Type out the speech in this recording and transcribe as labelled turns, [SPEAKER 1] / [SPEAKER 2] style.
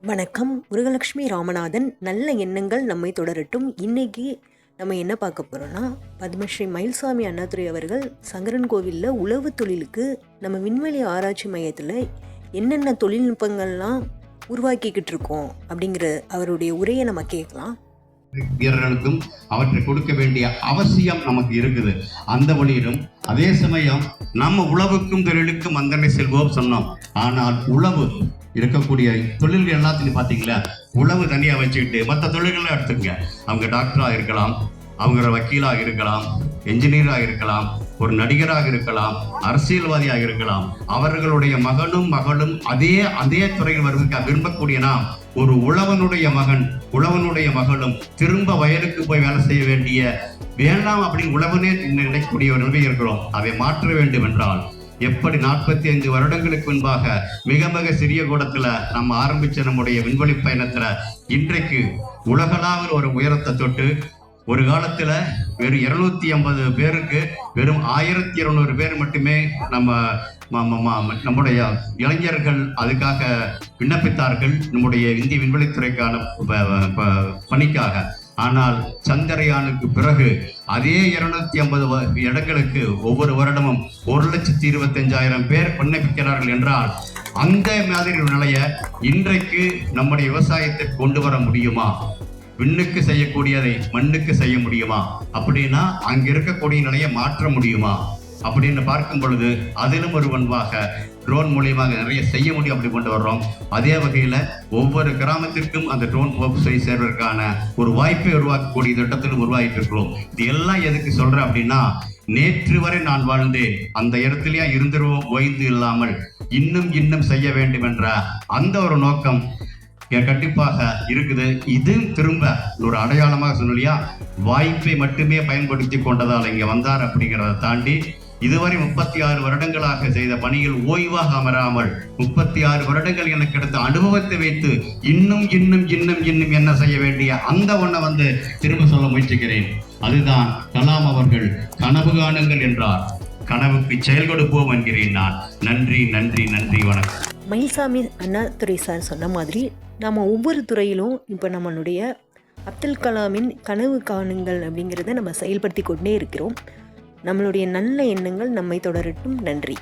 [SPEAKER 1] வணக்கம். முருகலட்சுமி ராமநாதன். நல்ல எண்ணங்கள் நம்மை தொடரட்டும். இன்னைக்கு நம்ம என்ன பார்க்க போகிறோன்னா, பத்மஸ்ரீ மயில்சாமி அண்ணாதுரை அவர்கள் சங்கரன் கோவிலில் உழவு தொழிலுக்கு நம்ம விண்வெளி ஆராய்ச்சி மையத்தில் என்னென்ன தொழில்நுட்பங்கள்லாம் உருவாக்கிக்கிட்டு இருக்கோம் அப்படிங்கிற அவருடைய உரையை நம்ம கேட்கலாம்.
[SPEAKER 2] வீரர்களுக்கும் அவற்றை கொடுக்க வேண்டிய அவசியம் நமக்கு இருக்குது. அந்த வழியிலும் அதே சமயம் நம்ம உழவுக்கும் தொழிலுக்கும் வந்தனை செல்வோம் சொன்னோம். ஆனால் உழவு இருக்கக்கூடிய தொழில்கள் எல்லாத்துலையும் பார்த்தீங்களா, உழவு தனியாக வச்சுக்கிட்டு மற்ற தொழில்களை எடுத்துங்க. அவங்க டாக்டராக இருக்கலாம், அவங்க வக்கீலாக இருக்கலாம், என்ஜினியராக இருக்கலாம், ஒரு நடிகராக இருக்கலாம், அரசியல்வாதியாக இருக்கலாம். அவர்களுடைய மகனும் மகளும் அதே துறையில் வருவதற்கு விரும்பக்கூடிய நாம் ஒரு உழவனுடைய மகளும் திரும்ப வயலுக்கு போய் வேலை செய்ய வேண்டிய வேண்டாம் அப்படின்னு உழவனே நினைக்கக்கூடிய ஒரு நிலை இருக்கிறோம். அதை மாற்ற வேண்டும் என்றால் எப்படி 45 வருடங்களுக்கு முன்பாக மிக மிக சிறிய கூடத்துல நம்ம ஆரம்பிச்ச நம்முடைய விண்வெளி பயணத்துல இன்றைக்கு உலகளாவில் ஒரு உயரத்தை தொட்டு ஒரு காலத்துல வெறும் 250 பேருக்கு வெறும் 1200 பேர் மட்டுமே நம்முடைய இளைஞர்கள் அதுக்காக விண்ணப்பித்தார்கள், நம்முடைய இந்திய விண்வெளித்துறைக்கான பணிக்காக. ஆனால் சந்திரயானுக்கு பிறகு அதே 250 இடங்களுக்கு ஒவ்வொரு வருடமும் 1,25,000 பேர் விண்ணப்பிக்கிறார்கள் என்றால் அந்த மாதிரி ஒரு நிலையை இன்றைக்கு நம்முடைய விவசாயத்தை கொண்டு வர முடியுமா? விண்ணுக்கு செய்யக்கூடியதை மண்ணுக்கு செய்ய முடியுமா? அப்படின்னா அங்க இருக்கக்கூடிய நிலையை மாற்ற முடியுமா அப்படின்னு பார்க்கும் பொழுது அதிலும் ஒரு பண்பாக ட்ரோன் மூலியமாக நிறைய செய்ய முடியும் அப்படி கொண்டு வர்றோம். அதே வகையில் ஒவ்வொரு கிராமத்திற்கும் அந்த ட்ரோன் போய் சேர்வதற்கான ஒரு வாய்ப்பை உருவாக்கக்கூடிய திட்டத்திலும் உருவாகிட்டு இருக்கிறோம். இது எல்லாம் எதுக்கு சொல்றேன் அப்படின்னா, நேற்று வரை நான் வாழ்ந்தேன், அந்த இடத்துலயா இருந்துருவோம் ஓய்ந்து இல்லாமல் இன்னும் செய்ய வேண்டும் என்ற அந்த ஒரு நோக்கம் கண்டிப்பாக இருக்குது. இது திரும்ப ஒரு அடையாளமாக சொல்லலையா, வாய்ப்பை மட்டுமே பயன்படுத்தி கொண்டதால் இங்க வந்தார் அப்படிங்கிறத தாண்டி இதுவரை 36 வருடங்களாக செய்த பணிகள் ஓய்வாக அமராமல் 36 வருடங்கள் எனக்கு கிடைத்த அனுபவத்தை வைத்து இன்னும் என்ன செய்ய வேண்டிய அந்த ஒன்றை திரும்ப சொல்ல முயற்சிக்கிறேன். அதுதான் கலாம் அவர்கள் கனவு காணுங்கள் என்றார், கனவுக்கு செயல் கொடுப்போம் என்கிறேன் நான். நன்றி, வணக்கம்.
[SPEAKER 1] மயில்சாமி அண்ணாதுரை சார் சொன்ன மாதிரி நம்ம ஒவ்வொரு துறையிலும் இப்போ நம்மளுடைய அப்துல் கலாமின் கனவு காணுங்கள் அப்படிங்கிறத நம்ம செயல்படுத்தி கொண்டே இருக்கிறோம். நம்மளுடைய நல்ல எண்ணங்கள் நம்மை தொடரட்டும். நன்றி.